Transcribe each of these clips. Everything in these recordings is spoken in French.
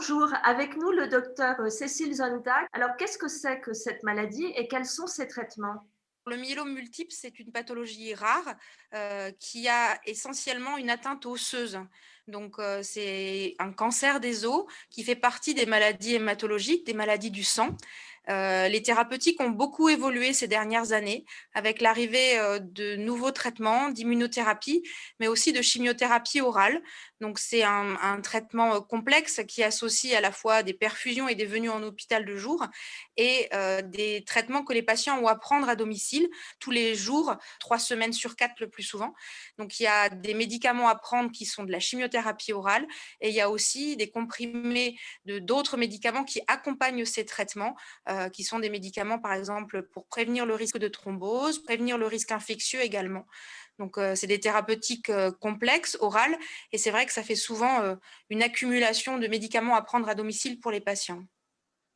Bonjour, avec nous le docteur Cécile Zondag. Alors, qu'est-ce que c'est que cette maladie et quels sont ses traitements? Le myélome multiple, c'est une pathologie rare, qui a essentiellement une atteinte osseuse. Donc, c'est un cancer des os qui fait partie des maladies hématologiques, des maladies du sang. Les thérapeutiques ont beaucoup évolué ces dernières années avec l'arrivée, de nouveaux traitements, d'immunothérapie, mais aussi de chimiothérapie orale. Donc c'est un traitement, complexe qui associe à la fois des perfusions et des venues en hôpital de jour et des traitements que les patients ont à prendre à domicile tous les jours, 3 semaines sur 4 le plus souvent. Donc il y a des médicaments à prendre qui sont de la chimiothérapie orale et il y a aussi des comprimés de d'autres médicaments qui accompagnent ces traitements, qui sont des médicaments, par exemple, pour prévenir le risque de thrombose, prévenir le risque infectieux également. Donc c'est des thérapeutiques, complexes, orales et c'est vrai que ça fait souvent, une accumulation de médicaments à prendre à domicile pour les patients.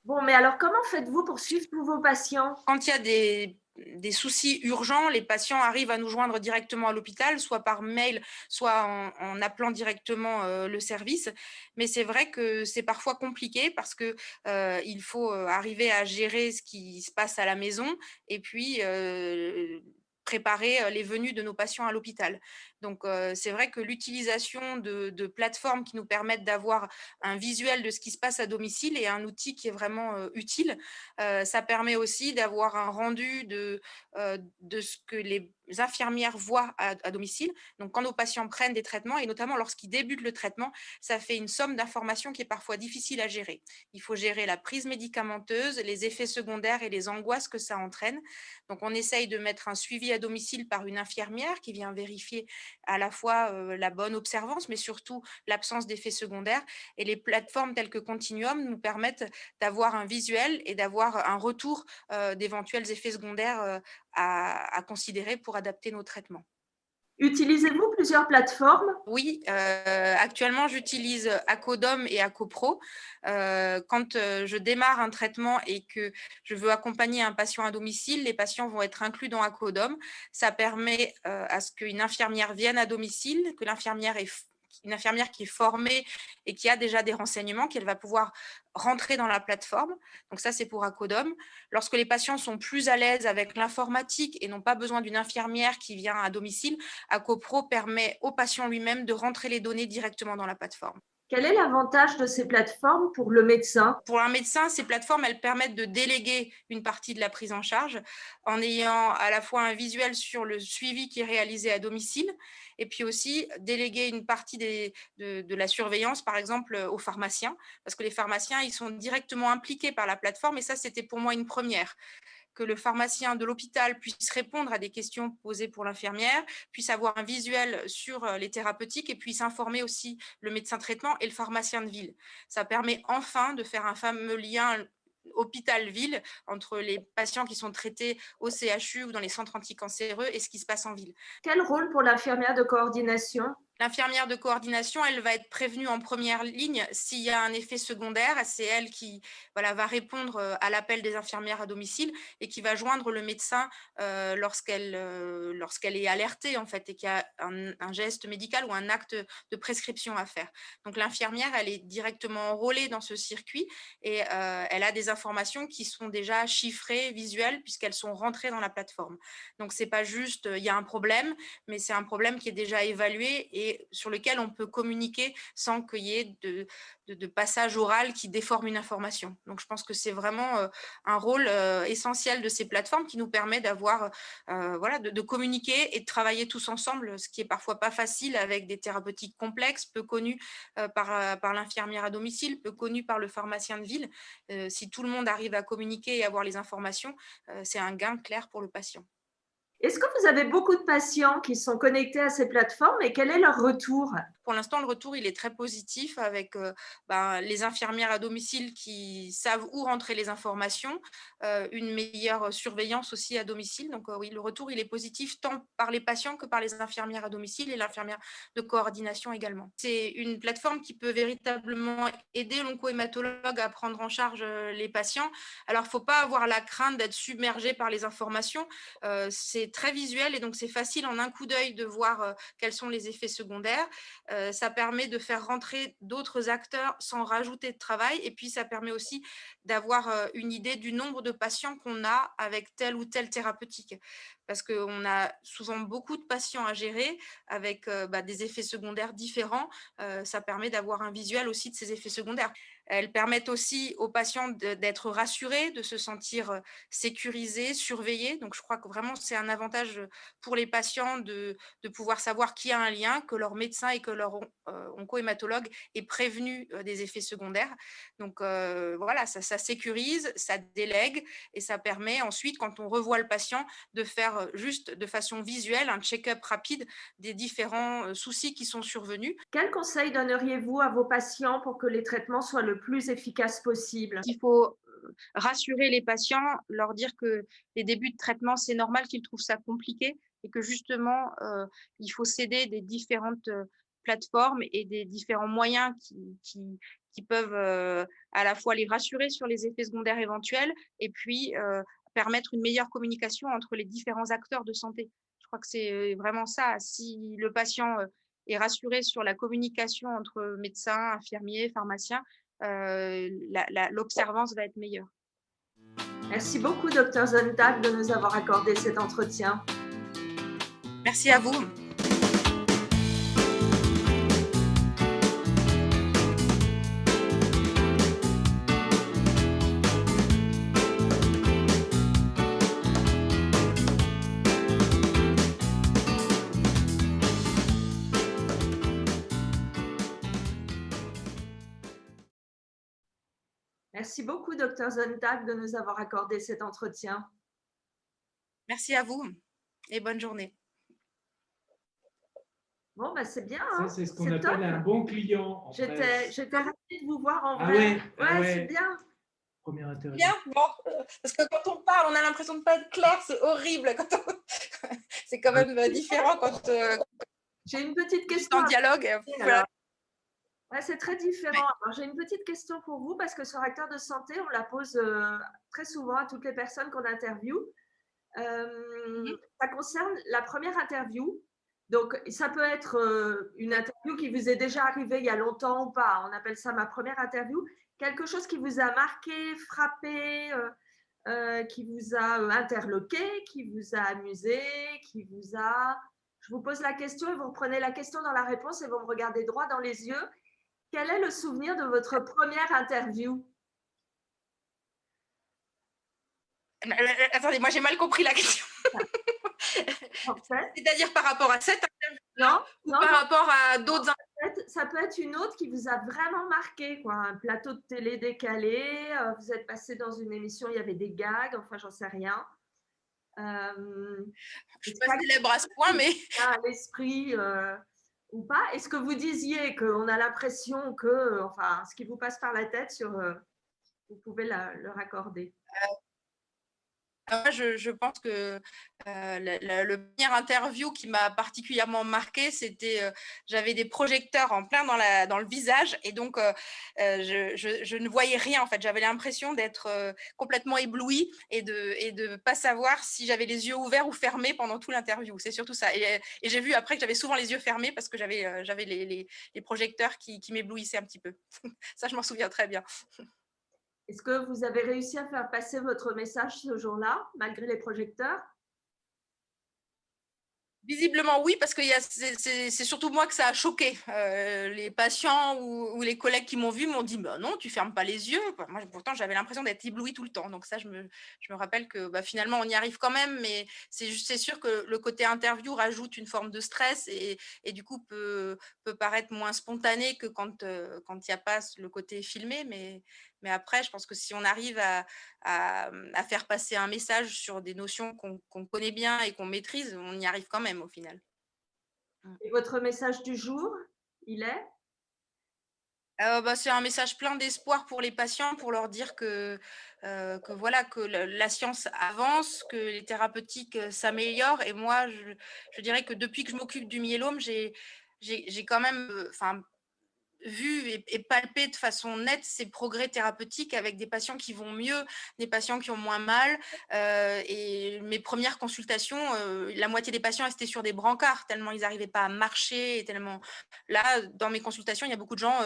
Bon, mais alors comment faites-vous pour suivre tous vos patients? Quand il y a des soucis urgents, les patients arrivent à nous joindre directement à l'hôpital, soit par mail, soit en appelant directement, le service. Mais c'est vrai que c'est parfois compliqué parce que, il faut, arriver à gérer ce qui se passe à la maison et puis, préparer, les venues de nos patients à l'hôpital. Donc, c'est vrai que l'utilisation de plateformes qui nous permettent d'avoir un visuel de ce qui se passe à domicile est un outil qui est vraiment, utile. Ça permet aussi d'avoir un rendu de ce que les infirmières voient à domicile. Donc quand nos patients prennent des traitements et notamment lorsqu'ils débutent le traitement, ça fait une somme d'informations qui est parfois difficile à gérer. Il faut gérer la prise médicamenteuse, les effets secondaires et les angoisses que ça entraîne. Donc on essaye de mettre un suivi à domicile par une infirmière qui vient vérifier à la fois, la bonne observance, mais surtout l'absence d'effets secondaires et les plateformes telles que Continuum nous permettent d'avoir un visuel et d'avoir un retour, d'éventuels effets secondaires, à considérer pour adapter nos traitements. Utilisez-vous plusieurs plateformes? Oui, actuellement j'utilise Acodom et Acopro. Quand, je démarre un traitement et que je veux accompagner un patient à domicile, les patients vont être inclus dans Acodom. Ça permet, à ce qu'une infirmière vienne à domicile, que l'infirmière est f une infirmière qui est formée et qui a déjà des renseignements, qu'elle va pouvoir rentrer dans la plateforme. Donc ça, c'est pour Acodom. Lorsque les patients sont plus à l'aise avec l'informatique et n'ont pas besoin d'une infirmière qui vient à domicile, AcoPro permet au patient lui-même de rentrer les données directement dans la plateforme. Quel est l'avantage de ces plateformes pour le médecin? Pour un médecin, ces plateformes, elles permettent de déléguer une partie de la prise en charge en ayant à la fois un visuel sur le suivi qui est réalisé à domicile et puis aussi déléguer une partie de la surveillance, par exemple, aux pharmaciens. Parce que les pharmaciens, ils sont directement impliqués par la plateforme et ça, c'était pour moi une première. Que le pharmacien de l'hôpital puisse répondre à des questions posées pour l'infirmière, puisse avoir un visuel sur les thérapeutiques et puisse informer aussi le médecin traitant et le pharmacien de ville. Ça permet enfin de faire un fameux lien hôpital-ville entre les patients qui sont traités au CHU ou dans les centres anticancéreux et ce qui se passe en ville. Quel rôle pour l'infirmière de coordination? L'infirmière de coordination, elle va être prévenue en première ligne s'il y a un effet secondaire. C'est elle qui, voilà, va répondre, à l'appel des infirmières à domicile et qui va joindre le médecin, lorsqu'elle est alertée, en fait, et qu'il y a un geste médical ou un acte de prescription à faire. Donc l'infirmière, elle est directement enrôlée dans ce circuit et elle a des informations qui sont déjà chiffrées, visuelles, puisqu'elles sont rentrées dans la plateforme. Donc c'est pas juste, il y a un problème, mais c'est un problème qui est déjà évalué et sur lequel on peut communiquer sans qu'il y ait de passage oral qui déforme une information. Donc je pense que c'est vraiment, un rôle, essentiel de ces plateformes qui nous permet d'avoir, voilà, de communiquer et de travailler tous ensemble, ce qui est parfois pas facile avec des thérapeutiques complexes, peu connues, par l'infirmière à domicile, peu connues par le pharmacien de ville. Si tout le monde arrive à communiquer et avoir les informations, c'est un gain clair pour le patient. Est-ce que vous avez beaucoup de patients qui sont connectés à ces plateformes et quel est leur retour? Pour l'instant, le retour, il est très positif avec, ben, les infirmières à domicile qui savent où rentrer les informations, une meilleure surveillance aussi à domicile. Donc, oui, le retour, il est positif tant par les patients que par les infirmières à domicile et l'infirmière de coordination également. C'est une plateforme qui peut véritablement aider l'oncohématologue à prendre en charge, les patients. Alors, il ne faut pas avoir la crainte d'être submergé par les informations, c'est très visuel et donc c'est facile en un coup d'œil de voir, quels sont les effets secondaires. ça permet de faire rentrer d'autres acteurs sans rajouter de travail et puis ça permet aussi d'avoir, une idée du nombre de patients qu'on a avec telle ou telle thérapeutique. Parce qu'on a souvent beaucoup de patients à gérer avec, des effets secondaires différents, ça permet d'avoir un visuel aussi de ces effets secondaires. Elles permettent aussi aux patients d'être rassurés, de se sentir, sécurisés, surveillés. Donc je crois que vraiment c'est un avantage, pour les patients de pouvoir savoir qu'il y a un lien, que leur médecin et que leur onco-hématologue est prévenu, des effets secondaires. Donc voilà, ça sécurise, ça délègue et ça permet ensuite, quand on revoit le patient, de faire, juste de façon visuelle un check-up rapide des différents, soucis qui sont survenus. Quels conseils donneriez-vous à vos patients pour que les traitements soient le plus efficaces possible? Il faut, rassurer les patients, leur dire que les débuts de traitement, c'est normal qu'ils trouvent ça compliqué et que justement, il faut s'aider des différentes, plateformes et des différents moyens qui peuvent, à la fois les rassurer sur les effets secondaires éventuels et puis, permettre une meilleure communication entre les différents acteurs de santé. Je crois que c'est vraiment ça. Si le patient, est rassuré sur la communication entre médecins, infirmiers, pharmaciens, l'observance va être meilleure. Merci beaucoup, Dr Zondag, de nous avoir accordé cet entretien. Merci à vous. Merci beaucoup, Dr Zondag, de nous avoir accordé cet entretien. Merci à vous et bonne journée. Bon, c'est bien. Ça, c'est ce qu'on appelle un bon client. J'étais ravie de vous voir en vrai. Ouais, ouais, c'est bien. Premier interview. Bien, bon, parce que quand on parle, on a l'impression de ne pas être clair, c'est horrible. C'est quand même différent quand j'ai une petite on est question. en dialogue. Voilà. Ouais, c'est très différent. Alors, j'ai une petite question pour vous parce que sur Acteurs de santé, on la pose très souvent à toutes les personnes qu'on interviewe. Ça concerne la première interview. Donc, ça peut être une interview qui vous est déjà arrivée il y a longtemps ou pas. On appelle ça ma première interview. Quelque chose qui vous a marqué, frappé, qui vous a interloqué, qui vous a amusé, qui vous a… Je vous pose la question et vous reprenez la question dans la réponse et vous me regardez droit dans les yeux. Quel est le souvenir de votre première interview? Attendez, moi j'ai mal compris la question. En fait, c'est-à-dire par rapport à cette interview ou non, par rapport à d'autres interviews? Ça peut être une autre qui vous a vraiment marqué, quoi. Un plateau de télé décalé, vous êtes passé dans une émission, il y avait des gags, enfin j'en sais rien. je suis pas célèbre à ce point, mais à l'esprit ou pas. Est-ce que vous disiez qu'on a l'impression que, enfin, ce qui vous passe par la tête sur, vous pouvez le raccorder? Moi, je pense que le premier interview qui m'a particulièrement marqué, c'était j'avais des projecteurs en plein dans le visage et donc je ne voyais rien en fait. J'avais l'impression d'être complètement éblouie et de pas savoir si j'avais les yeux ouverts ou fermés pendant tout l'interview. C'est surtout ça. Et j'ai vu après que j'avais souvent les yeux fermés parce que j'avais les projecteurs qui m'éblouissaient un petit peu. Ça, je m'en souviens très bien. Est-ce que vous avez réussi à faire passer votre message ce jour-là, malgré les projecteurs? Visiblement oui, parce que c'est surtout moi que ça a choqué. Les patients ou les collègues qui m'ont vu m'ont dit bah non, tu fermes pas les yeux. Moi, pourtant, j'avais l'impression d'être éblouie tout le temps. Donc ça, je me rappelle que finalement, on y arrive quand même, mais c'est sûr que le côté interview rajoute une forme de stress et du coup peut paraître moins spontané que quand il n'y a pas le côté filmé. Mais après, je pense que si on arrive à faire passer un message sur des notions qu'on connaît bien et qu'on maîtrise, on y arrive quand même au final. Et votre message du jour, il est? C'est un message plein d'espoir pour les patients, pour leur dire que voilà, que la science avance, que les thérapeutiques s'améliorent. Et moi, je dirais que depuis que je m'occupe du myélome, j'ai quand même, vu et palpé de façon nette ces progrès thérapeutiques avec des patients qui vont mieux, des patients qui ont moins mal. Et mes premières consultations, la moitié des patients restaient sur des brancards tellement ils n'arrivaient pas à marcher. Et tellement... Là, dans mes consultations, il y a beaucoup de gens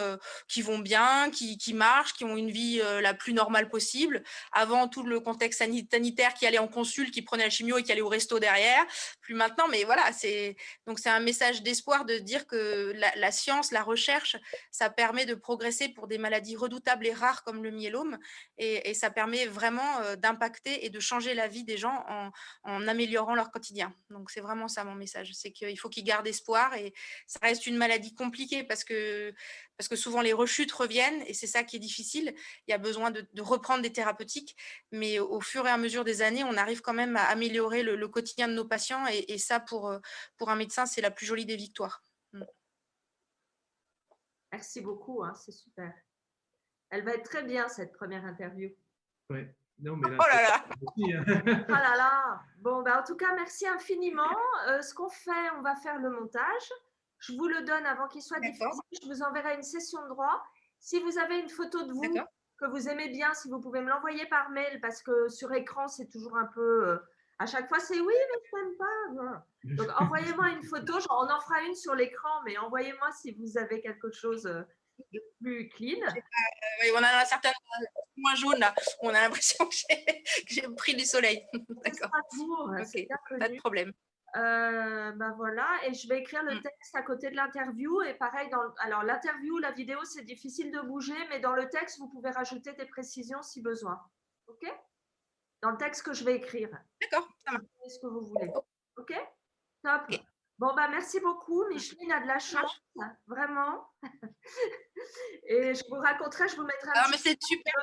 qui vont bien, qui marchent, qui ont une vie la plus normale possible. Avant tout le contexte sanitaire, qui allait en consulte, qui prenait la chimio et qui allait au resto derrière. Plus maintenant, mais voilà, donc c'est un message d'espoir de dire que la science, la recherche, ça permet de progresser pour des maladies redoutables et rares comme le myélome, et ça permet vraiment d'impacter et de changer la vie des gens en améliorant leur quotidien. Donc c'est vraiment ça mon message, c'est qu'il faut qu'ils gardent espoir, et ça reste une maladie compliquée parce que souvent les rechutes reviennent, et c'est ça qui est difficile. Il y a besoin de reprendre des thérapeutiques, mais au fur et à mesure des années, on arrive quand même à améliorer le quotidien de nos patients, et ça pour un médecin, c'est la plus jolie des victoires. Merci beaucoup, hein, c'est super. Elle va être très bien, cette première interview. Oui. Non, mais là, oh là là aussi, hein. Oh là là. Bon, ben, en tout cas, merci infiniment. Ce qu'on fait, on va faire le montage. Je vous le donne avant qu'il soit diffusé. Je vous enverrai une session de droit. Si vous avez une photo de vous que vous aimez bien, si vous pouvez me l'envoyer par mail, parce que sur écran, c'est toujours un peu... à chaque fois, c'est oui, mais je t'aime pas. Donc, envoyez-moi une photo. On en fera une sur l'écran, mais envoyez-moi si vous avez quelque chose de plus clean. Oui, on a un certain moins jaune là. On a l'impression que j'ai pris du soleil. D'accord. Okay. Pas de problème. Ben voilà, et je vais écrire le texte à côté de l'interview. Et pareil, alors l'interview, la vidéo, c'est difficile de bouger, mais dans le texte, vous pouvez rajouter des précisions si besoin. OK? Dans le texte que je vais écrire. D'accord, ça marche. Ce que vous voulez. OK? Top. Okay. Bon, bah, merci beaucoup. Micheline a de la chance, vraiment. Et je vous raconterai, je vous mettrai un petit... mais c'est super.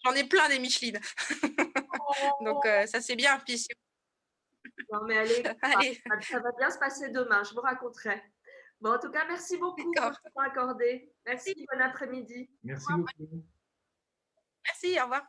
J'en ai plein des Micheline. Donc, ça, c'est bien. Puis... Non, mais allez. Ça va bien se passer demain. Je vous raconterai. Bon, en tout cas, merci beaucoup pour le temps accordé. Merci, bon après-midi. Merci beaucoup. Merci, au revoir.